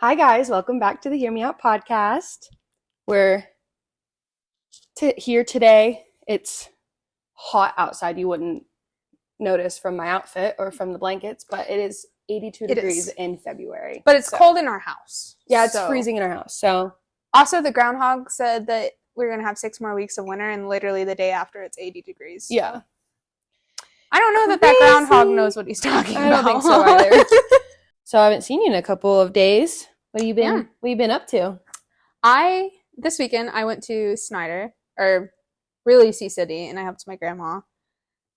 Hi guys, welcome back to the Hear Me Out podcast. We're here today. It's hot outside. You wouldn't notice from my outfit or from the blankets, but it is 82 degrees in February. But it's cold in our house. Yeah, it's freezing in our house. So also the groundhog said that we're going to have 6 more weeks of winter, and literally the day after it's 80 degrees. Yeah. I don't know that groundhog knows what he's talking about. I don't think so either. So I haven't seen you in a couple of days. What have you been up to? This weekend I went to Snyder, or really Sea City, and I helped my grandma.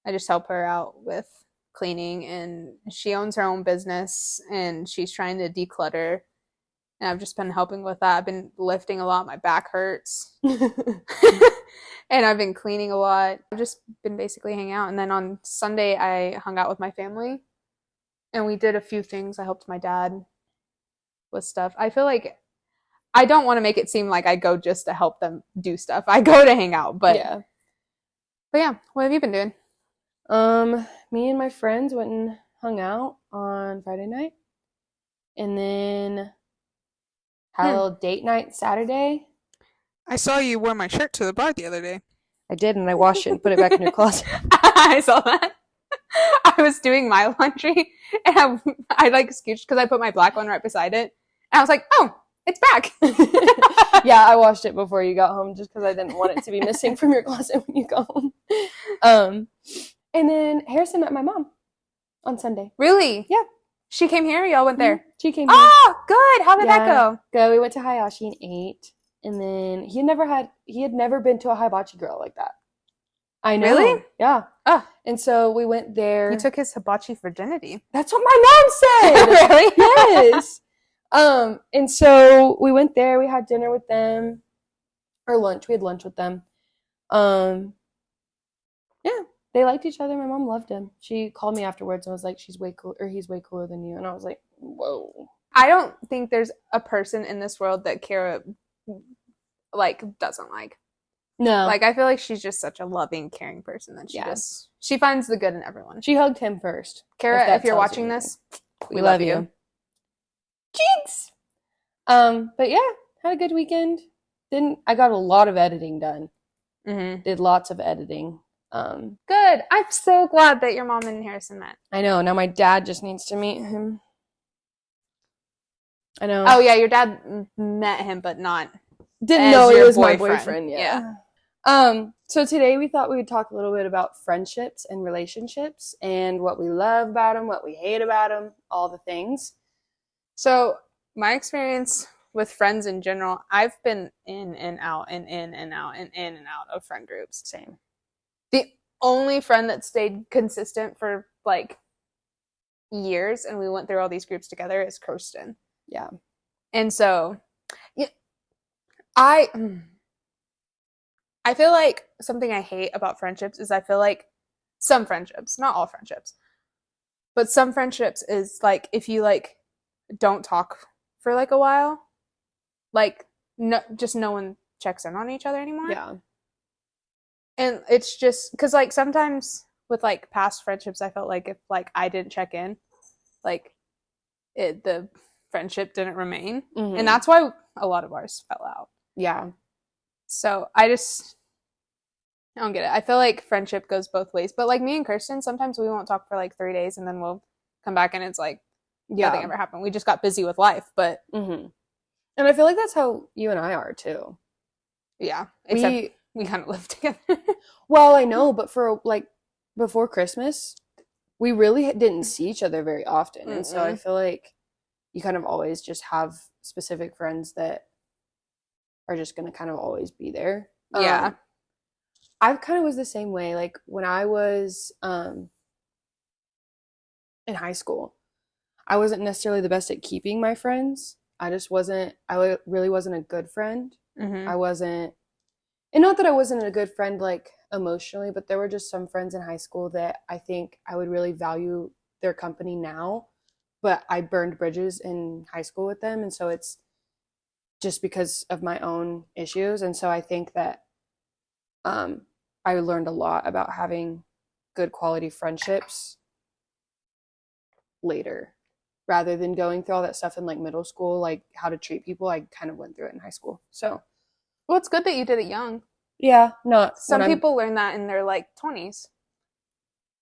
I just help her out with cleaning, and she owns her own business and she's trying to declutter, and I've just been helping with that. I've been lifting a lot. My back hurts. And I've been cleaning a lot. I've just been basically hanging out. And then on Sunday I hung out with my family and we did a few things. I helped my dad with stuff. I feel like I don't want to make it seem like I go just to help them do stuff. I go to hang out, but yeah. What have you been doing? Me and my friends went and hung out on Friday night, and then had a little date night Saturday. I saw you wore my shirt to the bar the other day. I did, and I washed it and put it back in your closet. I saw that. I was doing my laundry, and I like scooched because I put my black one right beside it. And I was like, oh, it's back. Yeah, I washed it before you got home just because I didn't want it to be missing from your closet when you got home. And then Harrison met my mom on Sunday. Really? Yeah. She came here? Y'all went there? She came here. Oh, good. How did that go? Good. We went to Hayashi and ate. And then he had never been to a hibachi grill like that. I know. Really? Yeah. Oh. And so we went there. You took his hibachi virginity. That's what my mom said. Really? Yes. And so we went there. We had dinner with them, or lunch. We had lunch with them. Yeah, they liked each other. My mom loved him. She called me afterwards and was like, he's way cooler than you. And I was like, whoa. I don't think there's a person in this world that Kara doesn't like. No. Like, I feel like she's just such a loving, caring person that she finds the good in everyone. She hugged him first. Kara, if you're watching this, we love you. Jinx! But yeah, had a good weekend. I got a lot of editing done. Mm-hmm. Did lots of editing. Good. I'm so glad that your mom and Harrison met. I know. Now my dad just needs to meet him. I know. Oh yeah, your dad met him, but didn't know he was my boyfriend. Yeah. So today we thought we would talk a little bit about friendships and relationships and what we love about them, what we hate about them, all the things. So my experience with friends in general, I've been in and out and in and out and in and out of friend groups. Same. The only friend that stayed consistent for like years, and we went through all these groups together, is Kirsten. Yeah. And so, yeah, I feel like something I hate about friendships is I feel like some friendships, not all friendships, but some friendships is like if you like don't talk for like a while, like no one checks in on each other anymore. Yeah. And it's just because like sometimes with like past friendships, I felt like if like I didn't check in, like the friendship didn't remain. Mm-hmm. And that's why a lot of ours fell out. Yeah. So I don't get it. I feel like friendship goes both ways. But like me and Kirsten, sometimes we won't talk for like 3 days and then we'll come back and it's like nothing ever happened. We just got busy with life. But mm-hmm. And I feel like that's how you and I are too. Yeah. Except we kind of live together. Well, I know, but for like before Christmas, we really didn't see each other very often. Mm-hmm. And so I feel like you kind of always just have specific friends that are just going to kind of always be there. Yeah. I kind of was the same way. Like when I was in high school, I wasn't necessarily the best at keeping my friends. I really wasn't a good friend. Mm-hmm. And not that I wasn't a good friend, like, emotionally, but there were just some friends in high school that I think I would really value their company now, but I burned bridges in high school with them, and so it's just because of my own issues. And so I think that I learned a lot about having good quality friendships later. rather than going through all that stuff in like middle school, like how to treat people. I kind of went through it in high school. So Well, it's good that you did it young. yeah, not Some people learn that in their like 20s.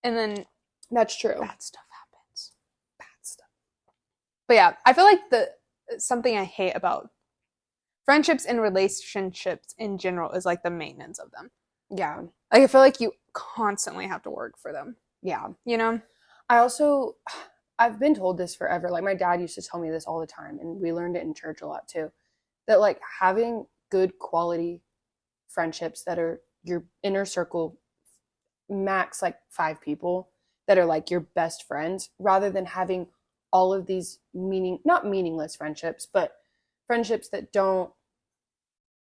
And then that's true. bad stuff happens. Bad stuff. But yeah, I feel like something I hate about friendships and relationships in general is like the maintenance of them. Yeah. Like I feel like you constantly have to work for them. Yeah. You know? I've been told this forever. Like my dad used to tell me this all the time, and we learned it in church a lot too. That like having good quality friendships that are your inner circle, max like 5 people that are like your best friends, rather than having all of these not meaningless friendships, but friendships that don't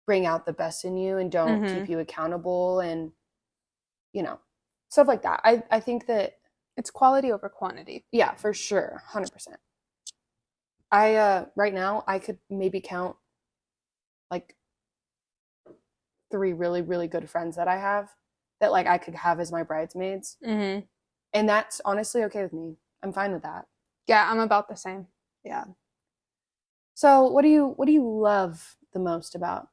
bring out the best in you and don't keep you accountable, and you know, stuff like that. I think that it's quality over quantity. Yeah, for sure. 100%. Right now I could maybe count like 3 really, really good friends that I have that like I could have as my bridesmaids. And that's honestly okay with me. I'm fine with that. Yeah, I'm about the same. Yeah. So what do you love the most about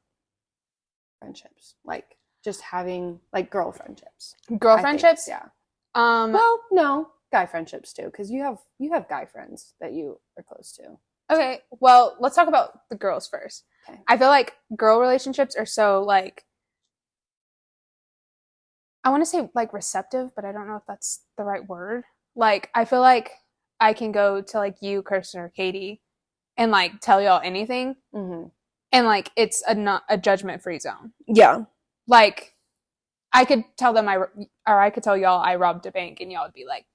friendships? Like just having like girl friendships. Girl friendships? Yeah. Well, no, guy friendships too, because you have guy friends that you are close to. Okay, well, let's talk about the girls first. Okay. I feel like girl relationships are so like, I want to say like receptive, but I don't know if that's the right word. Like, I feel like I can go to like you, Kirsten, or Katie and like tell y'all anything. And like, it's not a judgment-free zone. Yeah. Like, I could tell them I could tell y'all I robbed a bank, and y'all would be like,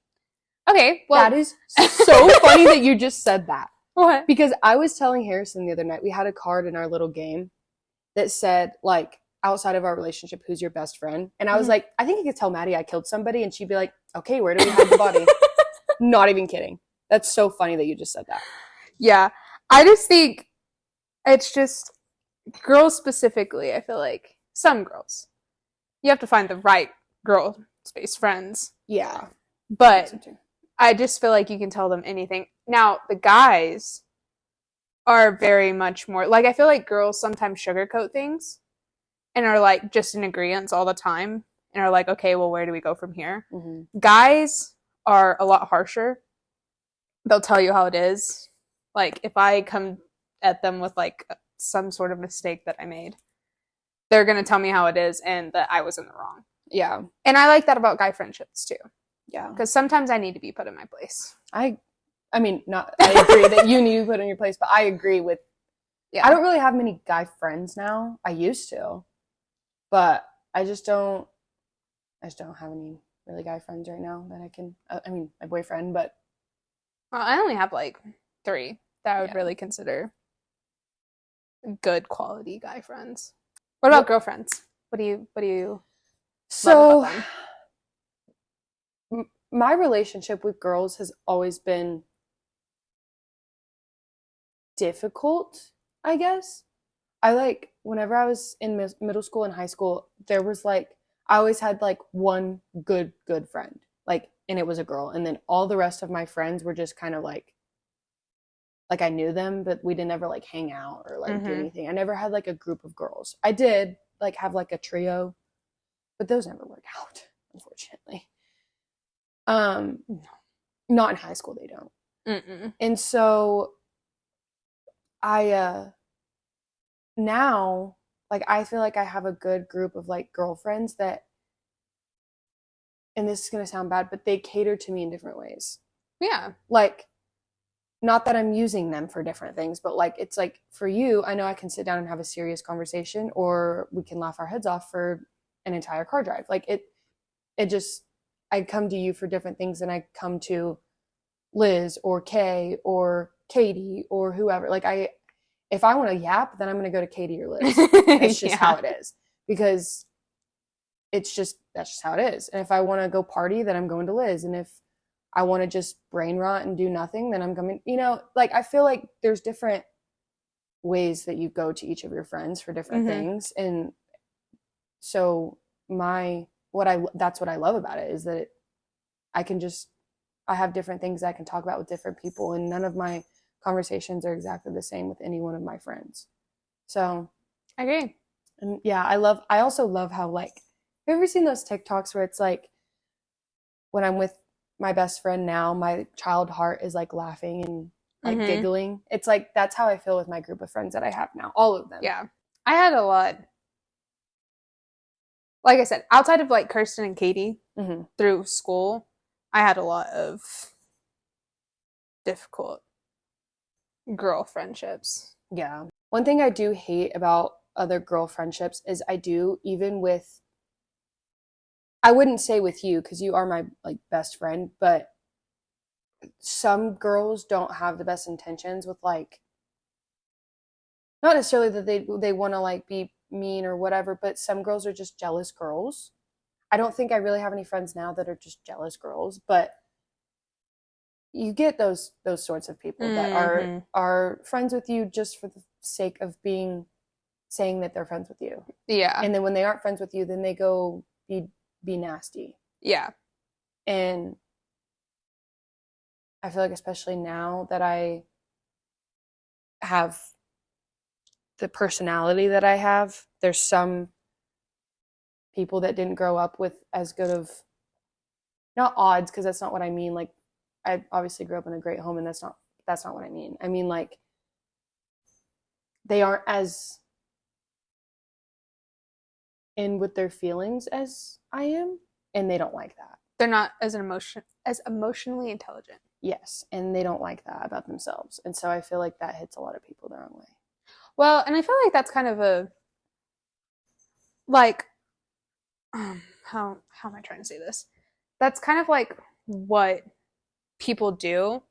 okay, well. That is so funny that you just said that. What? Because I was telling Harrison the other night, we had a card in our little game that said, like, outside of our relationship, who's your best friend? And I was like, I think I could tell Maddie I killed somebody, and she'd be like, okay, where do we hide the body? Not even kidding. That's so funny that you just said that. Yeah. I just think it's just girls specifically, I feel like some girls. You have to find the right girl space friends. Yeah. But I just feel like you can tell them anything. Now, the guys are very much more, like, I feel like girls sometimes sugarcoat things and are, like, just in agreement all the time and are like, okay, well, where do we go from here? Guys are a lot harsher. They'll tell you how it is. Like, if I come at them with, like, some sort of mistake that I made, they're going to tell me how it is and that I was in the wrong. Yeah. And I like that about guy friendships, too. Yeah. Because sometimes I need to be put in my place. I mean, not, I agree that you need to be put in your place, but I agree with, I don't really have many guy friends now. I used to, but I don't have any really guy friends right now that I can, I mean, my boyfriend, but. Well, I only have like 3 that I would really consider good quality guy friends. What about girlfriends? What do you so love about them? My relationship with girls has always been difficult, I guess. I like, whenever I was in middle school and high school, there was like, I always had like one good friend, like, and it was a girl. And then all the rest of my friends were just kind of like I knew them, but we didn't ever like hang out or like do anything. I never had like a group of girls. I did like have like a trio, but those never work out, unfortunately. Not in high school, they don't. And so I now, like, I feel like I have a good group of like girlfriends that, and this is gonna sound bad, but they cater to me in different ways. Yeah. Like, not that I'm using them for different things, but like, it's like, for you, I know I can sit down and have a serious conversation, or we can laugh our heads off for an entire car drive. Like, it just, I come to you for different things than I come to Liz or Kay or Katie or whoever. Like, if I want to yap, then I'm going to go to Katie or Liz. It's just how it is, because that's just how it is. And if I want to go party, then I'm going to Liz. And if I want to just brain rot and do nothing, then I'm coming, like, I feel like there's different ways that you go to each of your friends for different things. And so that's what I love about it, is that I have different things I can talk about with different people, and none of my conversations are exactly the same with any one of my friends. So I agree. and yeah, I also love how like, have you ever seen those TikToks where it's like when I'm with my best friend now, my child heart is like laughing and like giggling. It's like that's how I feel with my group of friends that I have now, all of them. Yeah. I had a lot. Like I said, outside of like Kirsten and Katie through school, I had a lot of difficult girl friendships. Yeah. One thing I do hate about other girl friendships is even with, I wouldn't say with you because you are my like best friend, but some girls don't have the best intentions with like, not necessarily that they want to like be mean or whatever, but some girls are just jealous girls. I don't think I really have any friends now that are just jealous girls, but you get those sorts of people that are friends with you just for the sake of saying that they're friends with you. Yeah. And then when they aren't friends with you, then they go be nasty. Yeah. And I feel like especially now that I have the personality that I have, there's some people that didn't grow up with as good of, not odds, because that's not what I mean. Like, I obviously grew up in a great home, and that's not what I mean. I mean, like, they aren't as in with their feelings as I am, and they don't like that. They're not as emotionally intelligent. Yes, and they don't like that about themselves. And so I feel like that hits a lot of people the wrong way. Well, and I feel like that's kind of a, like, how am I trying to say this? That's kind of like what people do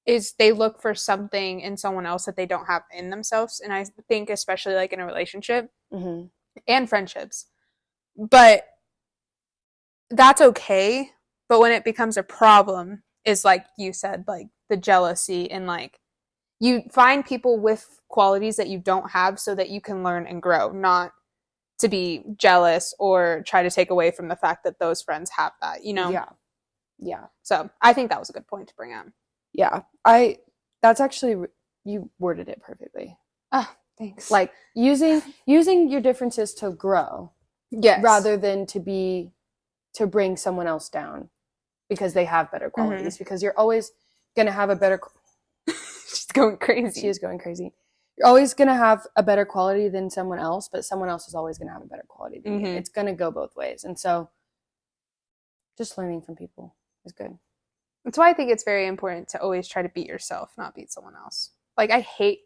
is they look for something in someone else that they don't have in themselves. And I think especially like in a relationship and friendships. But that's okay. But when it becomes a problem is like you said, like the jealousy and like you find people with qualities that you don't have so that you can learn and grow, not to be jealous or try to take away from the fact that those friends have that, you know? Yeah. So I think that was a good point to bring up. Yeah. That's actually, you worded it perfectly. Oh, thanks. Like using your differences to grow. Yes. Rather than to bring someone else down because they have better qualities, because you're always going to have a better, she's going crazy. She is going crazy. You're always going to have a better quality than someone else, but someone else is always going to have a better quality than you. It's going to go both ways. And so just learning from people is good. That's why I think it's very important to always try to beat yourself, not beat someone else. Like, I hate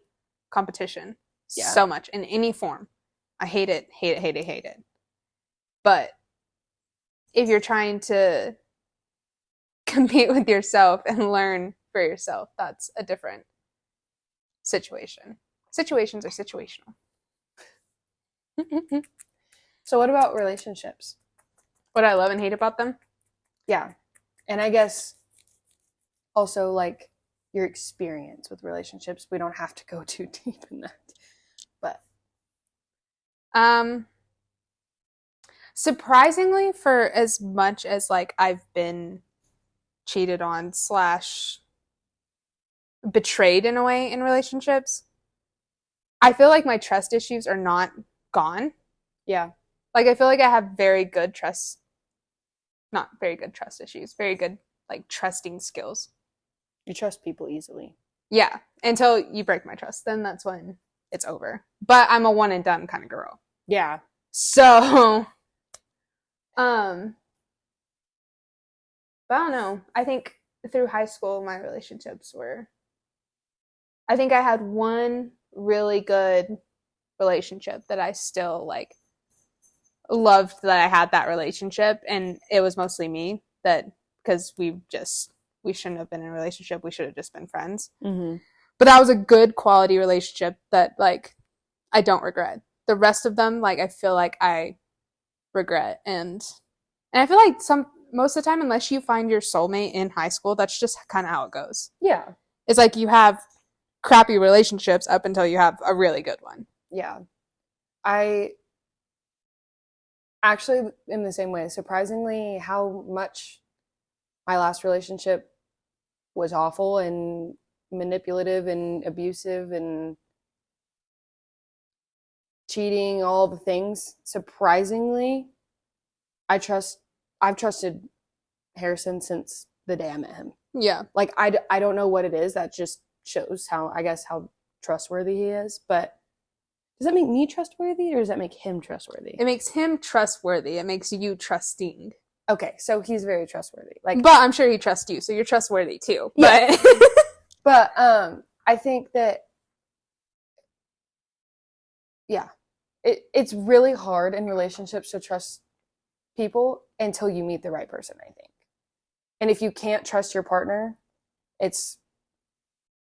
competition so much in any form. I hate it. But if you're trying to compete with yourself and learn for yourself, that's a different situation. Situations are situational. So what about relationships? What I love and hate about them? Yeah. And I guess also like your experience with relationships. We don't have to go too deep in that. But surprisingly, for as much as like I've been cheated on / betrayed in a way in relationships, I feel like my trust issues are not gone. Yeah. Like, I feel like I have very good trust, not very good trust issues, very good like trusting skills. You trust people easily. Yeah. Until you break my trust, then that's when it's over. But I'm a one and done kind of girl. Yeah. So but I don't know. I think through high school my relationships were, I think I had one really good relationship that I still like loved that I had that relationship, and it was mostly me, that because we shouldn't have been in a relationship, we should have just been friends. But that was a good quality relationship that like I don't regret. The rest of them, like, I feel like I regret, and I feel like most of the time, unless you find your soulmate in high school, that's just kind of how it goes. Yeah. It's like you have crappy relationships up until you have a really good one. Yeah. I actually, in the same way, surprisingly, how much my last relationship was awful and manipulative and abusive and cheating, all the things. Surprisingly, I've trusted Harrison since the day I met him. Yeah. Like, I don't know what it is. That just shows how trustworthy he is. But does that make me trustworthy, or does that make him trustworthy? It makes him trustworthy. It makes you trusting. Okay, so he's very trustworthy. Like, but I'm sure he trusts you, so you're trustworthy too. Yeah. But but I think that, yeah, it's really hard in relationships to trust people until you meet the right person, I think. And if you can't trust your partner, it's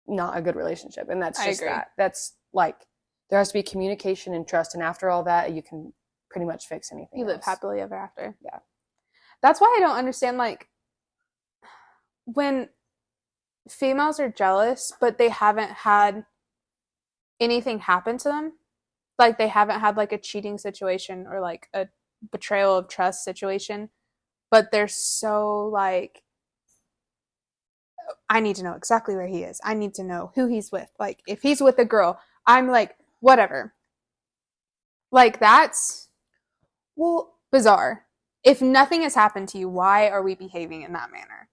not a good relationship. And that's just that. That's like, there has to be communication and trust. And after all that, you can pretty much fix anything. You live else. happily ever after. Yeah. That's why I don't understand, like, when females are jealous, but they haven't had anything happen to them. Like, they haven't had, like, a cheating situation or, like, a betrayal of trust situation. But they're so, like, I need to know exactly where he is. I need to know who he's with. Like, if he's with a girl, I'm like, whatever. Like, that's bizarre. If nothing has happened to you, why are we behaving in that manner?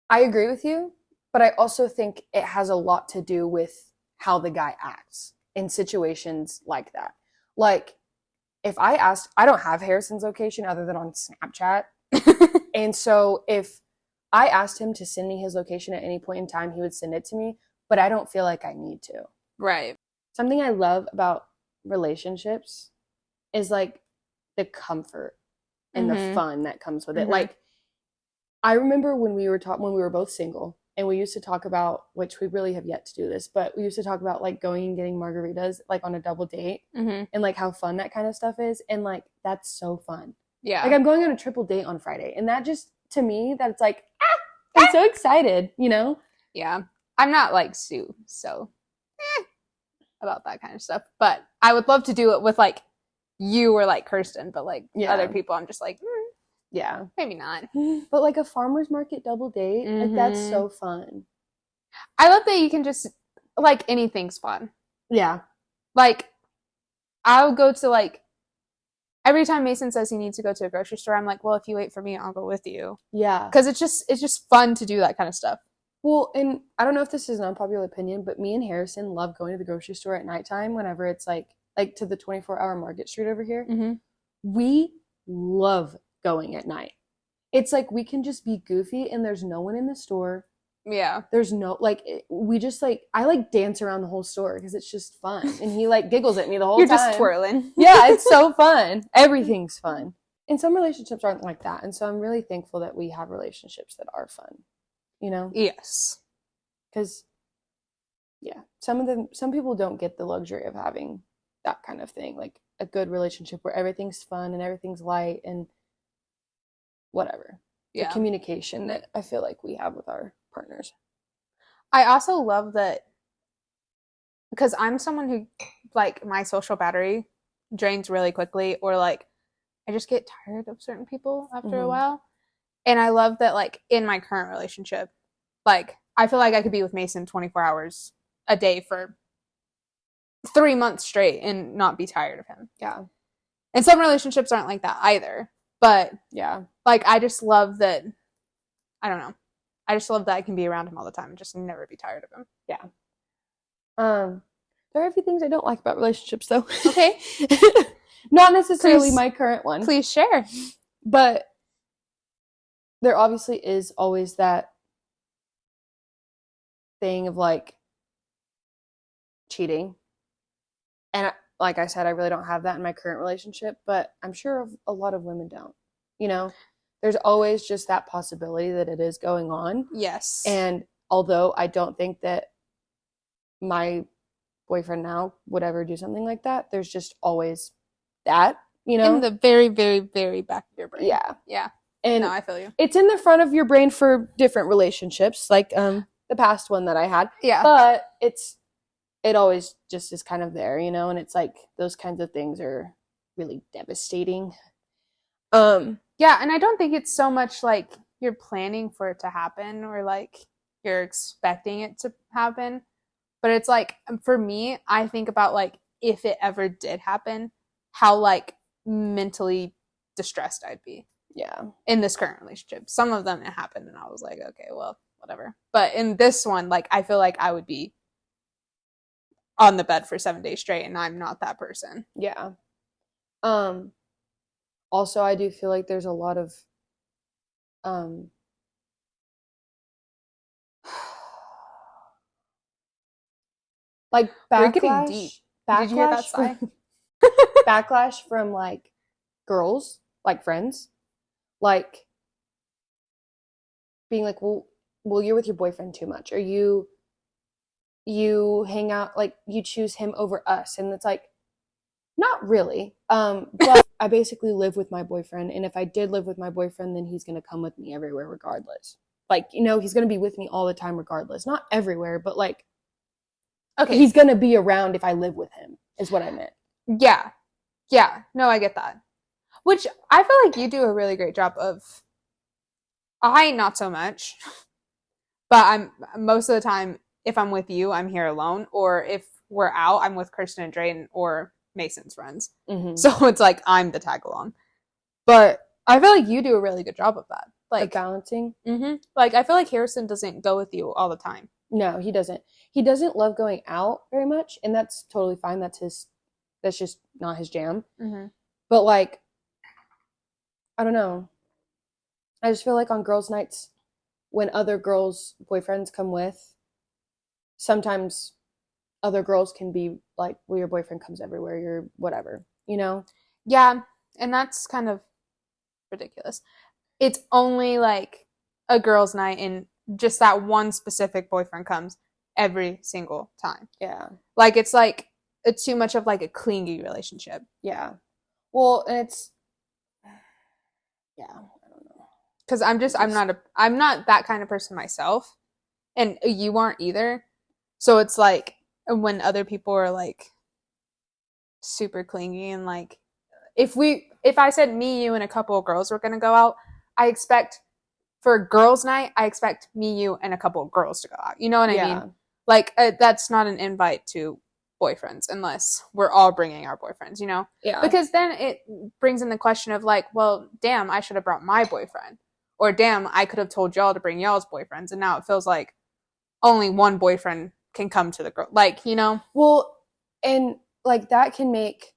I agree with you, but I also think it has a lot to do with how the guy acts in situations like that. Like, if I don't have Harrison's location other than on Snapchat. And so if I asked him to send me his location at any point in time, he would send it to me, but I don't feel like I need to. Right. Something I love about relationships is, like, the comfort and the fun that comes with it. Like, I remember when we were both single, and we used to talk about, which we really have yet to do this, but we used to talk about, like, going and getting margaritas, like, on a double date, and, like, how fun that kind of stuff is. And, like, that's so fun. Yeah. Like, I'm going on a triple date on Friday, and that just, to me, that's like, I'm so excited, you know? Yeah. I'm not like Sue, so about that kind of stuff. But I would love to do it with, like, you or, like, Kirsten, but, like, other people, I'm just like, yeah, maybe not. But, like, a farmer's market double date, like, that's so fun. I love that you can just, like, anything's fun. Yeah. Like, I'll go to, like, every time Mason says he needs to go to a grocery store, I'm like, well, if you wait for me, I'll go with you. Yeah. Because it's just fun to do that kind of stuff. Well, and I don't know if this is an unpopular opinion, but me and Harrison love going to the grocery store at nighttime whenever it's, like to the 24-hour Market Street over here. We love going at night. It's like we can just be goofy and there's no one in the store. Yeah. There's no, like, we just, like, I, like, dance around the whole store because it's just fun. And he, like, giggles at me the whole time. You're just twirling. Yeah, it's so fun. Everything's fun. And some relationships aren't like that. And so I'm really thankful that we have relationships that are fun, you know? Yes. Because, yeah, some people don't get the luxury of having that kind of thing. Like, a good relationship where everything's fun and everything's light and whatever. The communication that I feel like we have with our partners. I also love that, because I'm someone who, like, my social battery drains really quickly, or, like, I just get tired of certain people after a while. And I love that, like, in my current relationship, like, I feel like I could be with Mason 24 hours a day for 3 months straight and not be tired of him. Yeah. And some relationships aren't like that either. But, yeah, like, I just love that, I don't know. I just love that I can be around him all the time and just never be tired of him. Yeah. There are a few things I don't like about relationships, though. Okay. Not necessarily my current one. Please share. But there obviously is always that thing of, like, cheating. And like I said, I really don't have that in my current relationship, but I'm sure a lot of women don't. You know, there's always just that possibility that it is going on. Yes. And although I don't think that my boyfriend now would ever do something like that, there's just always that, you know? In the very, very, very back of your brain. Yeah. Yeah. And no, I feel you. It's in the front of your brain for different relationships, like the past one that I had. Yeah. But it always just is kind of there, you know? And it's like those kinds of things are really devastating. Yeah, and I don't think it's so much like you're planning for it to happen, or like you're expecting it to happen. But it's like, for me, I think about like if it ever did happen, how like mentally distressed I'd be Yeah. in this current relationship. Some of them it happened and I was like, okay, well, whatever. But in this one, like I feel like I would be on the bed for 7 days straight, and I'm not that person. Yeah. Also, I do feel like there's a lot of um like We're getting deep. Did you hear that sigh? Backlash from like girls, like friends, like being like, well, you're with your boyfriend too much, or you hang out, like you choose him over us, and it's like, not really. But I basically live with my boyfriend, and if I did live with my boyfriend, then he's gonna come with me everywhere regardless. Like, he's gonna be with me all the time regardless. Not everywhere, but like, Okay. he's gonna be around if I live with him, is what I meant. Yeah. Yeah. No, I get that. Which I feel like you do a really great job of. I not so much. But I'm most of the time, if I'm with you, I'm here alone. Or if we're out, I'm with Kirsten and Drayden or Mason's friends. Mm-hmm. So it's like I'm the tag along. But I feel like you do a really good job of that. Like balancing. Mm-hmm. Like I feel like Harrison doesn't go with you all the time. No, he doesn't. He doesn't love going out very much, and that's totally fine. That's just not his jam. Mm-hmm. But like, I don't know. I just feel like on girls' nights, when other girls' boyfriends come with, sometimes other girls can be like, well, your boyfriend comes everywhere, you're whatever, Yeah, and that's kind of ridiculous. It's only like a girls' night, and just that one specific boyfriend comes every single time. Yeah. Like it's too much of like a clingy relationship. Yeah. Well, and it's yeah, I don't know. Because I'm not that kind of person myself, and you aren't either. So it's like when other people are like super clingy and like if I said me, you, and a couple of girls were gonna go out, I expect for girls' night, I expect me, you, and a couple of girls to go out. You know what I mean? Like that's not an invite to boyfriends unless we're all bringing our boyfriends. Yeah. Because then it brings in the question of like, well, damn, I should have brought my boyfriend, or damn, I could have told y'all to bring y'all's boyfriends, and now it feels like only one boyfriend can come to the girl. Like, Well, and like that can make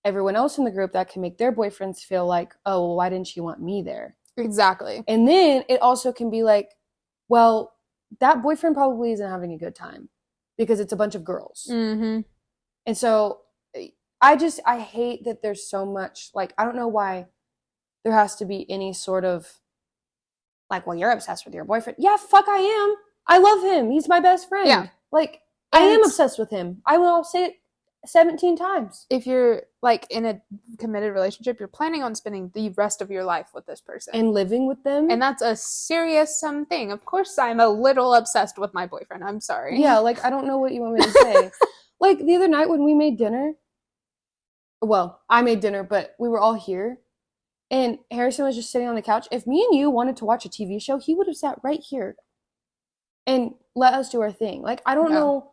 everyone else in the group, that can make their boyfriends feel like, oh, well, why didn't you want me there? Exactly. And then it also can be like, well, that boyfriend probably isn't having a good time because it's a bunch of girls. Mm-hmm. And so I hate that there's so much, like, I don't know why there has to be any sort of like, well, you're obsessed with your boyfriend. Yeah, fuck, I am. I love him. He's my best friend. Yeah. Like, I am obsessed with him. I will say it 17 times. If you're like in a committed relationship, you're planning on spending the rest of your life with this person and living with them, and that's a serious thing. Of course I'm a little obsessed with my boyfriend. I'm sorry. Yeah, like I don't know what you want me to say. Like the other night when we made dinner, well, I made dinner, but we were all here and Harrison was just sitting on the couch. If me and you wanted to watch a TV show, he would have sat right here and let us do our thing. Like I don't know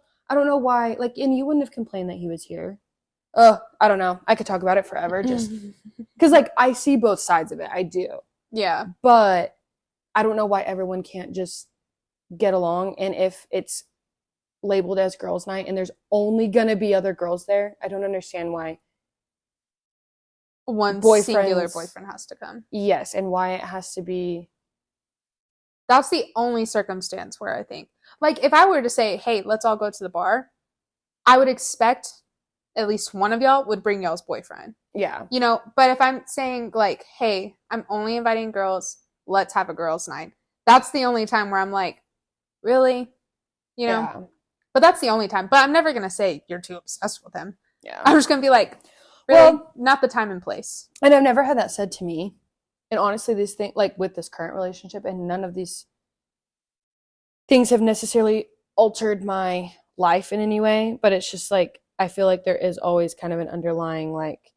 why, like, and you wouldn't have complained that he was here. I don't know. I could talk about it forever just because, like, I see both sides of it. I do. Yeah. But I don't know why everyone can't just get along. And if it's labeled as girls' night and there's only going to be other girls there, I don't understand why one singular boyfriend has to come. Yes, and why it has to be. That's the only circumstance where I think, like, if I were to say, hey, let's all go to the bar, I would expect at least one of y'all would bring y'all's boyfriend. Yeah. But if I'm saying, like, hey, I'm only inviting girls, let's have a girls' night, that's the only time where I'm like, really? Yeah. But that's the only time. But I'm never going to say you're too obsessed with him. Yeah. I'm just going to be like, really? Well, not the time and place. And I've never had that said to me. And honestly, these things, like with this current relationship, and none of these things have necessarily altered my life in any way, but it's just like, I feel like there is always kind of an underlying like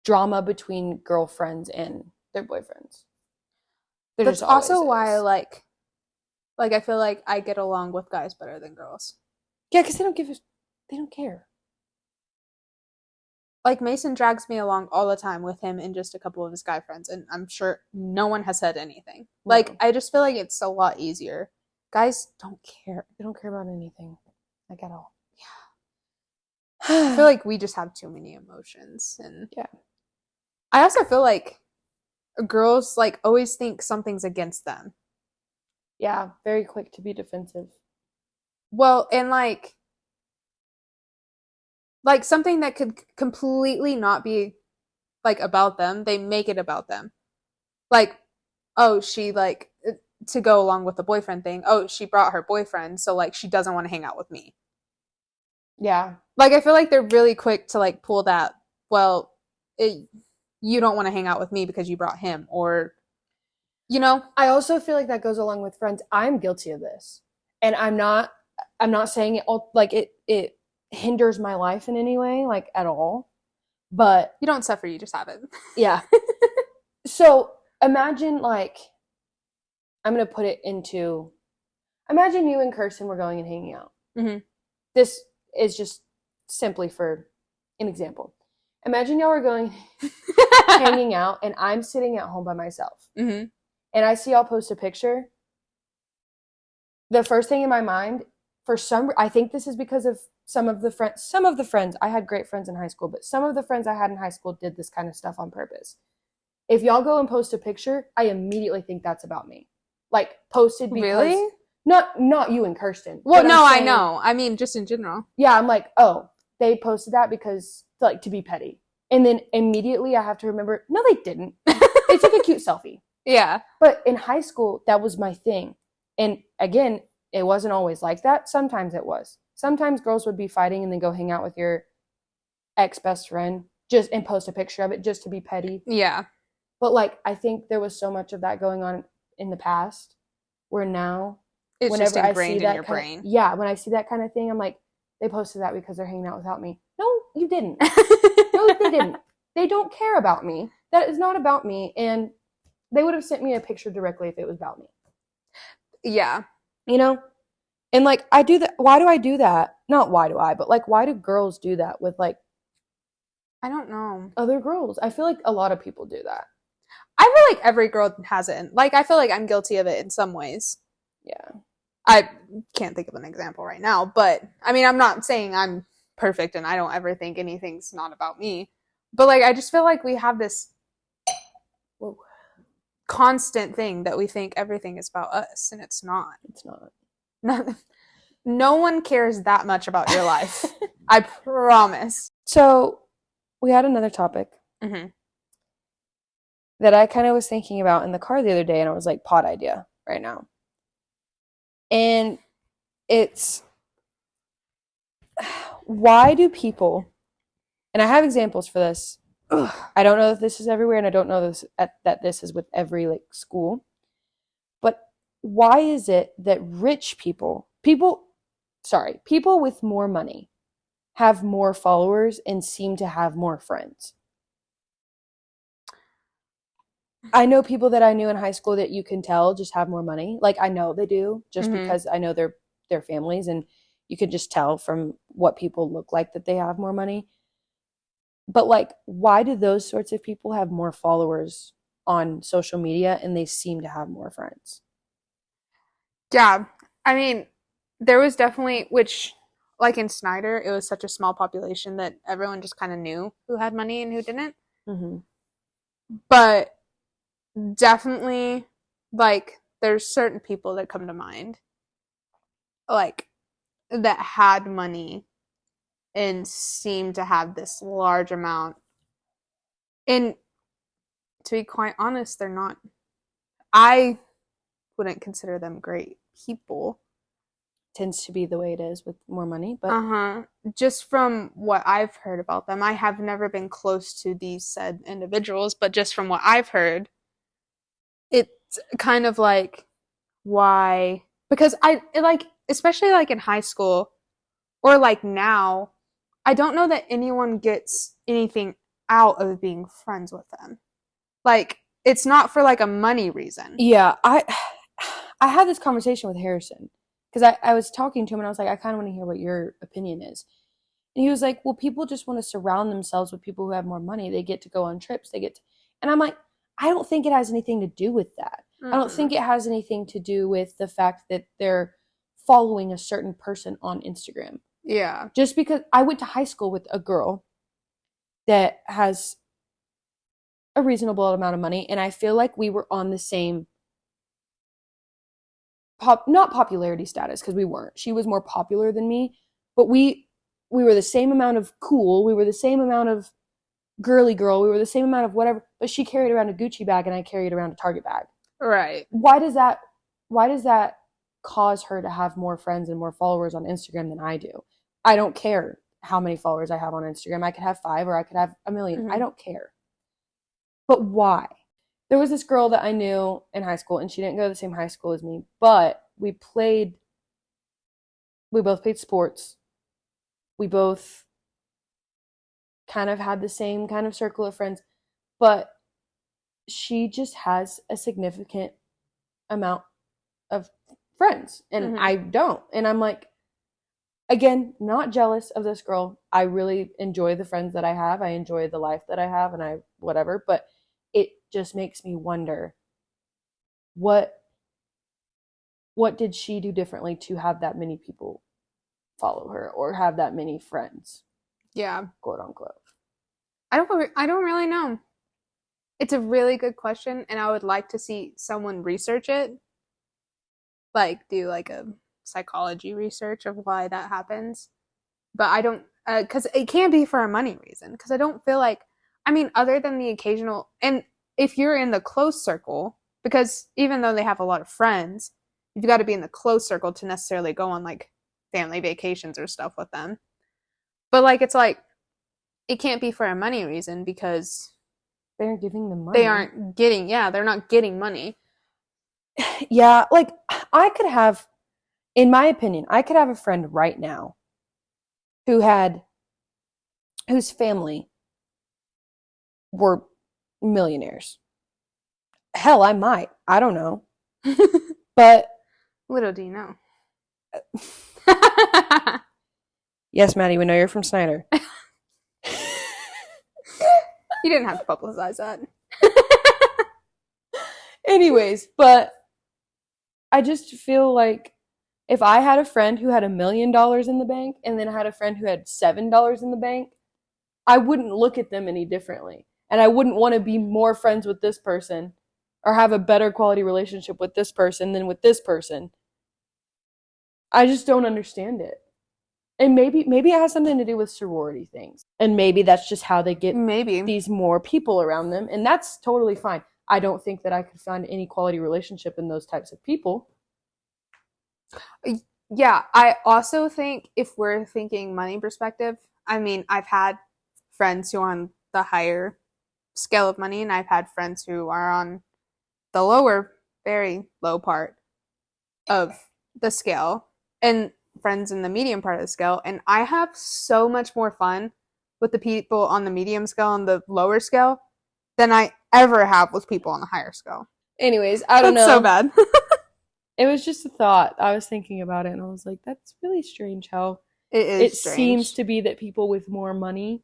drama between girlfriends and their boyfriends. That's also why, like, Like, I feel like I get along with guys better than girls. Yeah, because they don't care. Like, Mason drags me along all the time with him and just a couple of his guy friends, and I'm sure no one has said anything. No. Like, I just feel like it's a lot easier. Guys don't care. They don't care about anything, like at all. I feel like we just have too many emotions, and yeah. I also feel like girls like always think something's against them. Yeah, very quick to be defensive. Well, and like something that could completely not be like about them, they make it about them. Like, oh, she like to go along with the boyfriend thing. Oh, she brought her boyfriend, so like she doesn't want to hang out with me. Yeah. Like, I feel like they're really quick to like pull that, well, you don't want to hang out with me because you brought him, or you know. I also feel like that goes along with friends. I'm guilty of this. And I'm not saying it all like it hinders my life in any way, like at all. But You don't suffer, you just have it. yeah. So imagine like I'm gonna put it into imagine you and Kirsten were going and hanging out. Mm-hmm. This is just simply for an example. Imagine y'all are going hanging out and I'm sitting at home by myself. Mm-hmm. And I see y'all post a picture. The first thing in my mind, I think this is because of some of the friends, I had great friends in high school, but some of the friends I had in high school did this kind of stuff on purpose. If y'all go and post a picture, I immediately think that's about me. Like, posted because... Really? Not you and Kirsten. Well, no, I know. I mean, just in general. Yeah, I'm like, oh, they posted that because, like, to be petty. And then immediately I have to remember, no, they didn't. They took a cute selfie. Yeah. But in high school, that was my thing. And again, it wasn't always like that. Sometimes it was. Sometimes girls would be fighting and then go hang out with your ex-best friend and post a picture of it just to be petty. Yeah. But like, I think there was so much of that going on in the past where now it's whenever just ingrained I see in your that brain. Yeah, when I see that kind of thing, I'm like, they posted that because they're hanging out without me. No, you didn't. No, they didn't. They don't care about me. That is not about me. And they would have sent me a picture directly if it was about me. Yeah. You know? And like, I do that. Why do I do that? Not why do I, but like, why do girls do that with like, I don't know. Other girls? I feel like a lot of people do that. I feel like every girl has it. Like, I feel like I'm guilty of it in some ways. Yeah. I can't think of an example right now, but I mean, I'm not saying I'm perfect and I don't ever think anything's not about me. But like, I just feel like we have this constant thing that we think everything is about us, and it's not. It's not. No one cares that much about your life. I promise. So we had another topic that I kind of was thinking about in the car the other day, and I was like, pod idea right now. And it's, why do people, and I have examples for this. I don't know if this is everywhere, and I don't know that this is with every like school. But why is it that rich people with more money have more followers and seem to have more friends? I know people that I knew in high school that you can tell just have more money. Like, I know they do just because I know their families, and you can just tell from what people look like that they have more money. But like, why do those sorts of people have more followers on social media and they seem to have more friends? Yeah. I mean, there was definitely, which like in Snyder, it was such a small population that everyone just kind of knew who had money and who didn't. Mm-hmm. But definitely, like, there's certain people that come to mind, like, that had money and seemed to have this large amount. And to be quite honest, they're not, I wouldn't consider them great people. Tends to be the way it is with more money, but just from what I've heard about them, I have never been close to these said individuals, but just from what I've heard, it's kind of like, why? Because especially like in high school or like now, I don't know that anyone gets anything out of being friends with them. Like, it's not for like a money reason. Yeah, I had this conversation with Harrison because I was talking to him and I was like, I kind of want to hear what your opinion is. And he was like, well, people just want to surround themselves with people who have more money. They get to go on trips. And I'm like, I don't think it has anything to do with that. I don't think it has anything to do with the fact that they're following a certain person on Instagram. Yeah. Just because I went to high school with a girl that has a reasonable amount of money, and I feel like we were on the same not popularity status, because we weren't. She was more popular than me, but we were the same amount of cool. We were the same amount of girly girl. We were the same amount of whatever, but she carried around a Gucci bag and I carried around a Target bag. Right. Why does that cause her to have more friends and more followers on Instagram than I do? I don't care how many followers I have on Instagram. I could have 5 or I could have 1 million. I don't care. But why? There was this girl that I knew in high school, and she didn't go to the same high school as me, but we both played sports. We both kind of had the same kind of circle of friends, but she just has a significant amount of friends, and I don't. And I'm like, again, not jealous of this girl. I really enjoy the friends that I have. I enjoy the life that I have, and I whatever, but it just makes me wonder, what did she do differently to have that many people follow her or have that many friends? Yeah. Quote unquote. I don't really know. It's a really good question, and I would like to see someone research it. Like, do like a psychology research of why that happens. But I don't, because it can't be for a money reason. Because I don't feel like, I mean, other than the occasional, and if you're in the close circle, because even though they have a lot of friends, you've got to be in the close circle to necessarily go on like family vacations or stuff with them. But like, it's like, it can't be for a money reason because they aren't giving them money. They're not getting money. Yeah, like I could have, in my opinion, I could have a friend right now whose family were millionaires. Hell, I might. I don't know. But little do you know. Yes, Maddie, we know you're from Snyder. You didn't have to publicize that. Anyways, but I just feel like if I had a friend who had $1 million in the bank and then I had a friend who had $7 in the bank, I wouldn't look at them any differently. And I wouldn't want to be more friends with this person or have a better quality relationship with this person than with this person. I just don't understand it. And maybe it has something to do with sorority things. And maybe that's just how they get these more people around them. And that's totally fine. I don't think that I could find any quality relationship in those types of people. Yeah, I also think if we're thinking money perspective, I mean, I've had friends who are on the higher scale of money, and I've had friends who are on the lower, very low part of the scale, and friends in the medium part of the scale. And I have so much more fun with the people on the medium scale and the lower scale than I ever have with people on the higher scale. Anyways, I don't know. That's so bad. It was just a thought. I was thinking about it and I was like, that's really strange how it seems to be that people with more money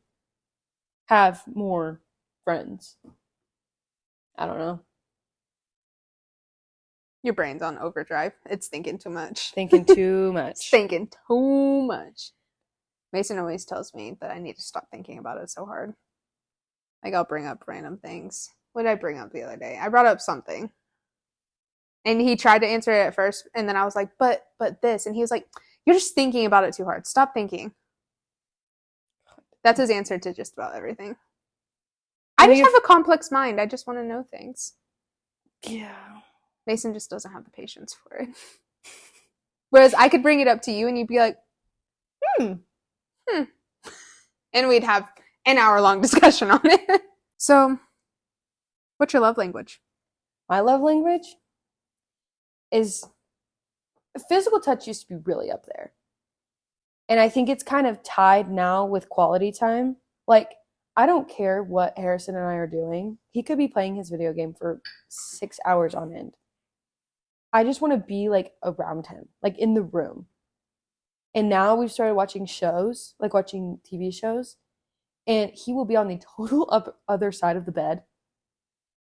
have more friends. I don't know. Your brain's on overdrive. It's thinking too much. Thinking too much. It's thinking too much. Mason always tells me that I need to stop thinking about it so hard. Like, I'll bring up random things. What did I bring up the other day? I brought up something. And he tried to answer it at first, and then I was like, but this. And he was like, you're just thinking about it too hard. Stop thinking. That's his answer to just about everything. I just have a complex mind. I just want to know things. Yeah. Mason just doesn't have the patience for it. Whereas I could bring it up to you, and you'd be like, and we'd have an hour-long discussion on it. So, what's your love language? My love language is physical touch used to be really up there. And I think it's kind of tied now with quality time. Like, I don't care what Harrison and I are doing. He could be playing his video game for 6 hours on end. I just want to be like around him, like in the room. And now we've started watching shows, like watching TV shows, and he will be on the total other side of the bed,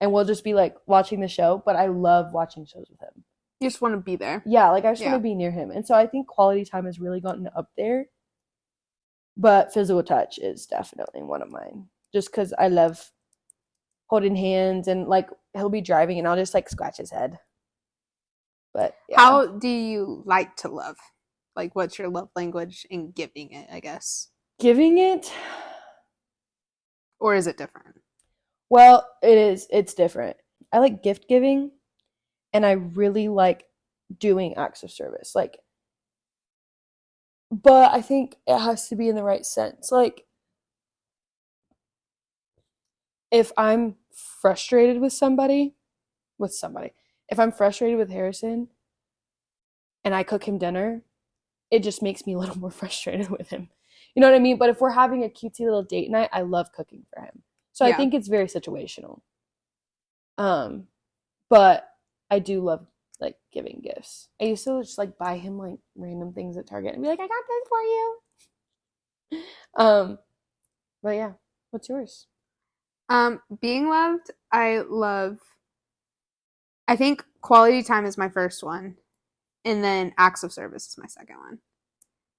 and we'll just be like watching the show. But I love watching shows with him. You just want to be there. Yeah, like I just want Yeah. to be near him. And so I think quality time has really gotten up there. But physical touch is definitely one of mine. Just because I love holding hands and like he'll be driving and I'll just like scratch his head. But yeah. How do you like to love? Like, what's your love language in giving it, I guess? Giving it, Or is it different? well, it's different. I like gift giving and I really like doing acts of service. Like, but I think it has to be in the right sense. Like, if I'm frustrated with somebody, if I'm frustrated with Harrison and I cook him dinner, it just makes me a little more frustrated with him. You know what I mean? But if we're having a cutesy little date night, I love cooking for him. So I Yeah. think it's very situational. But I do love like giving gifts. I used to just like buy him like random things at Target and be like, I got this for you. But yeah, what's yours? Being loved, I think quality time is my first one. And then acts of service is my second one.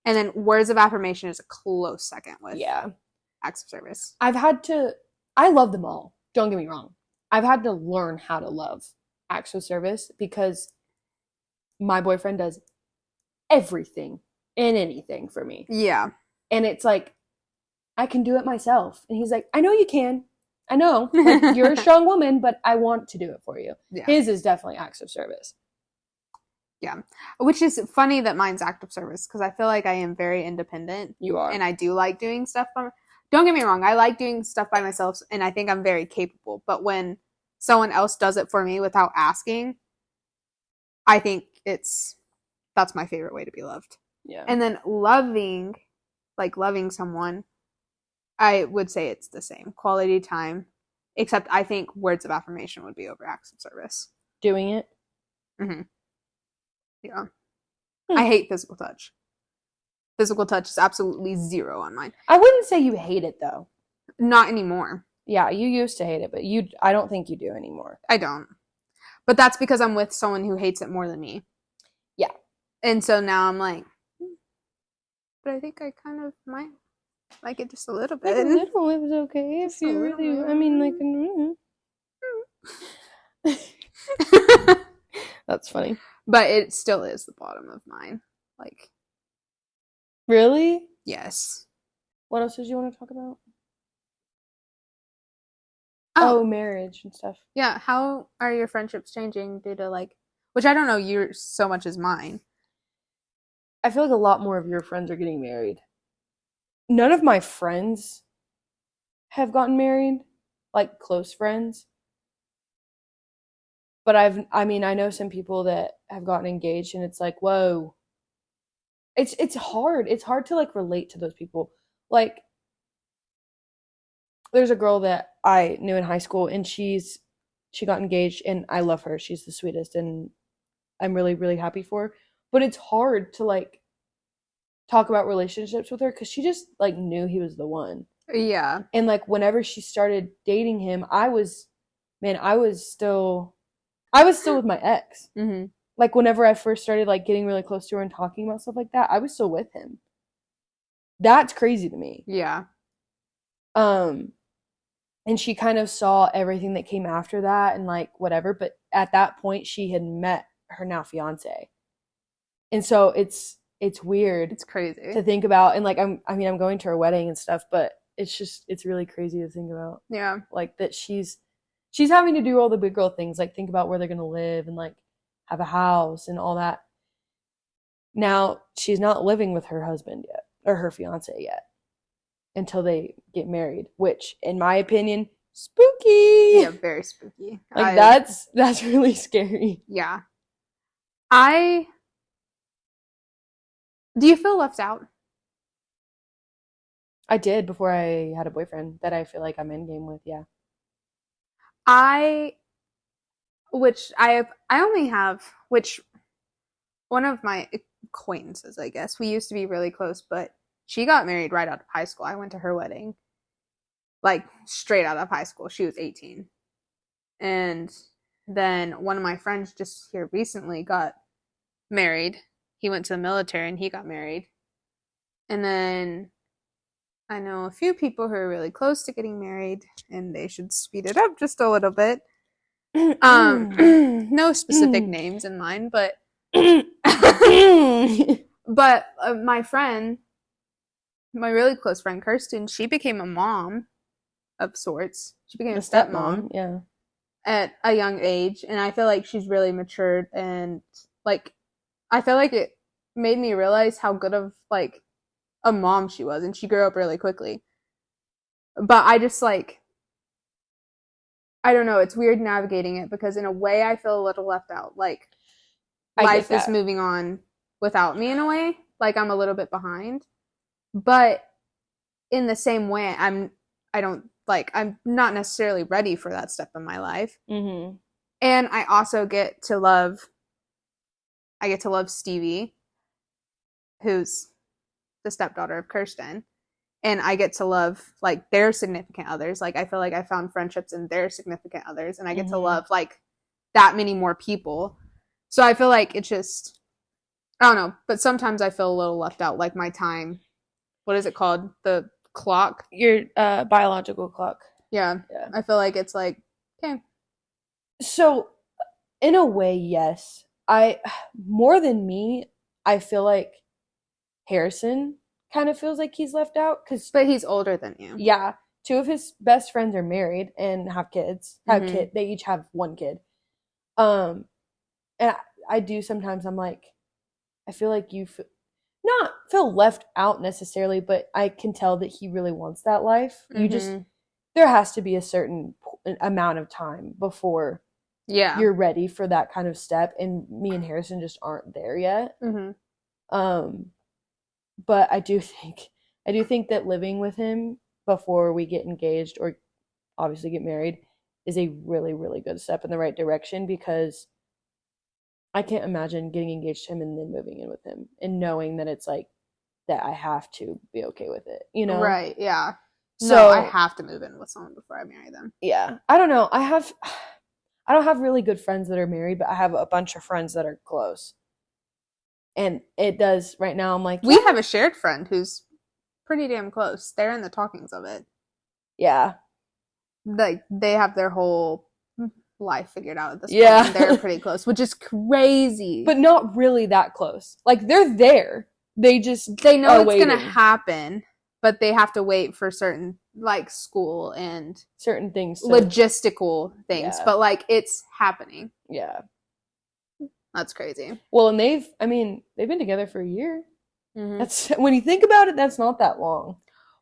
And then words of affirmation is a close second with Yeah. acts of service. I love them all. Don't get me wrong. I've had to learn how to love acts of service because my boyfriend does everything and anything for me. Yeah. And it's like, I can do it myself. And he's like, I know you can. I know. Like, you're a strong woman, but I want to do it for you. Yeah. His is definitely acts of service. Yeah. Which is funny that mine's act of service because I feel like I am very independent. You are. And I do like doing stuff don't get me wrong, I like doing stuff by myself and I think I'm very capable. But when someone else does it for me without asking, I think that's my favorite way to be loved. Yeah. And then loving someone, I would say it's the same. Quality time. Except I think words of affirmation would be over acts of service. Doing it. Mm-hmm. Yeah. I hate physical touch. Physical touch is absolutely 0 on mine. I wouldn't say you hate it though. Not anymore. Yeah, you used to hate it, but I don't think you do anymore. I don't. But that's because I'm with someone who hates it more than me. Yeah. And so now I'm like, but I think I kind of might like it just a little bit. Like a little, it was okay if you really, I mean, like, that's funny. But it still is the bottom of mine. Like, really? yes. What else did you want to talk about? Oh, marriage and stuff. Yeah. How are your friendships changing due to like, which I don't know yours so much as mine. I feel like a lot more of your friends are getting married. None of my friends have gotten married, like close friends. But I know some people that have gotten engaged and it's like, whoa. It's hard. It's hard to like relate to those people. Like, there's a girl that I knew in high school and she got engaged and I love her. She's the sweetest and I'm really, really happy for her. But it's hard to like talk about relationships with her because she just like knew he was the one. Yeah. And like whenever she started dating him, I was still with my ex. Mm-hmm. Like whenever I first started like getting really close to her and talking about stuff like that, I was still with him. That's crazy to me. Yeah. And she kind of saw everything that came after that and like whatever, but at that point she had met her now fiance. And so it's weird. It's crazy to think about. And like I'm going to her wedding and stuff, but it's really crazy to think about. Yeah. Like that she's having to do all the big girl things, like think about where they're going to live and like have a house and all that. Now, she's not living with her husband yet or her fiance yet until they get married, which in my opinion, spooky. Yeah, very spooky. Like that's really scary. Yeah. Do you feel left out? I did before I had a boyfriend that I feel like I'm in game with, yeah. I which I only have, which one of my acquaintances, I guess, we used to be really close, but she got married right out of high school. I went to her wedding, like straight out of high school. She was 18. And then one of my friends just here recently got married. He went to the military and he got married. And then I know a few people who are really close to getting married, and they should speed it up just a little bit. No specific names in mind, but but my friend, my really close friend Kirsten, she became a mom of sorts. She became a stepmom, yeah, at a young age, and I feel like she's really matured, and like I feel like it made me realize how good of like a mom she was, and she grew up really quickly. But I just like, I don't know, it's weird navigating it because in a way I feel a little left out. Like life is moving on without me in a way. Like I'm a little bit behind. But in the same way, I'm not necessarily ready for that step in my life. Mm-hmm. And I also get to love Stevie, who's the stepdaughter of Kirsten. And I get to love like their significant others. Like I feel like I found friendships in their significant others, and I get to love like that many more people. So I feel like it's just, I don't know, but sometimes I feel a little left out. Like my time, what is it called? The clock? Your biological clock. Yeah. I feel like it's like, okay. So in a way, yes. More than me, I feel like Harrison kind of feels like he's left out but he's older than you. Yeah, two of his best friends are married and have kids. They each have one kid. And I do sometimes. I'm like, I feel like not feel left out necessarily, but I can tell that he really wants that life. There has to be a certain amount of time before you're ready for that kind of step, and me and Harrison just aren't there yet. But I do think that living with him before we get engaged or obviously get married is a really, really good step in the right direction, because I can't imagine getting engaged to him and then moving in with him and knowing that it's like that I have to be okay with it, you know? Right, yeah. So no, I have to move in with someone before I marry them. Yeah. I don't know. I don't have really good friends that are married, but I have a bunch of friends that are close. And it does right now. I'm like, we have a shared friend who's pretty damn close. They're in the talkings of it. Yeah. Like they have their whole life figured out at this point. And they're pretty close, which is crazy. But not really that close. Like they're there. They know it's going to happen, but they have to wait for certain like school and certain things, logistical things. Yeah. But like it's happening. Yeah. That's crazy. Well, and they've been together for a year. That's, when you think about it, that's not that long.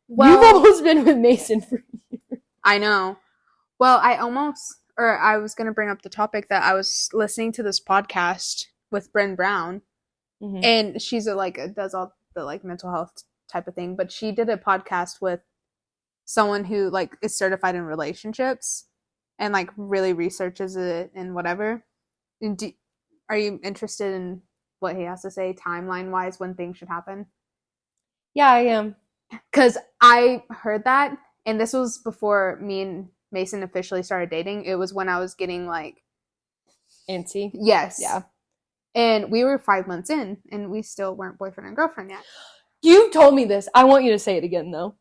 Well, you've almost been with Mason for a year. I know. Well, I was going to bring up the topic that I was listening to this podcast with Bryn Brown, and she's does all the like mental health type of thing, but she did a podcast with someone who like is certified in relationships and like really researches it and whatever. And are you interested in what he has to say timeline-wise when things should happen? Yeah, I am. Because I heard that, and this was before me and Mason officially started dating. It was when I was getting, like... antsy? Yes. Yeah. And we were 5 months in, and we still weren't boyfriend and girlfriend yet. You've told me this. I want you to say it again, though.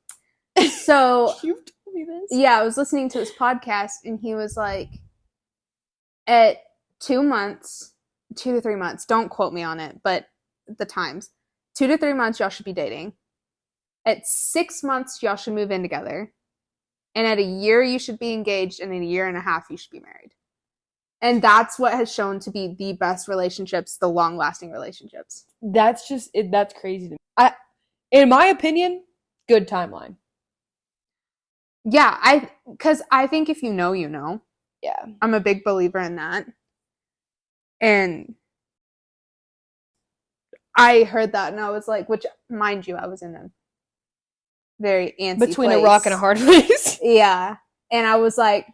So... You've told me this? Yeah, I was listening to his podcast, and he was like, at 2 months... 2 to 3 months. Don't quote me on it, but the times. 2 to 3 months, y'all should be dating. At 6 months, y'all should move in together. And at a year, you should be engaged. And in a year and a half, you should be married. And that's what has shown to be the best relationships, the long-lasting relationships. That's just, that's crazy to me. In my opinion, good timeline. Yeah, because I think if you know, you know. Yeah. I'm a big believer in that. And I heard that and I was like, which, mind you, I was in a very antsy between place. A rock and a hard place. Yeah. And I was like,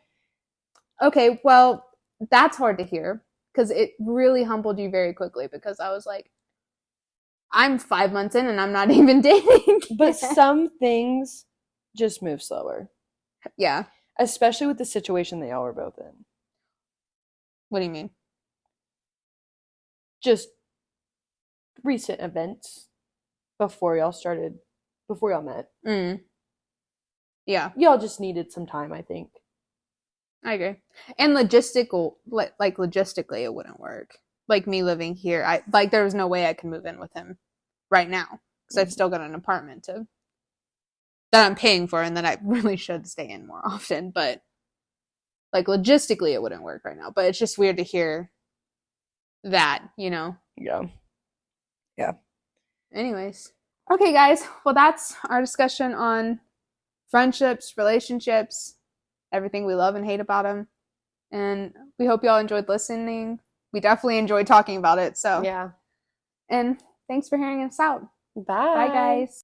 okay, well, that's hard to hear because it really humbled you very quickly because I was like, I'm 5 months in and I'm not even dating. But some things just move slower. Yeah. Especially with the situation that y'all were both in. What do you mean? Just recent events before y'all met. Yeah. Y'all just needed some time, I think. I agree. And logistically, it wouldn't work. Like me living here, there was no way I could move in with him right now because I've still got an apartment that I'm paying for and that I really should stay in more often. But like logistically, it wouldn't work right now. But it's just weird to hear that, you know? Yeah. Yeah. Anyways. Okay, guys. Well, that's our discussion on friendships, relationships, everything we love and hate about them. And we hope y'all enjoyed listening. We definitely enjoyed talking about it. So, Yeah. and thanks for hearing us out. Bye. Bye, guys.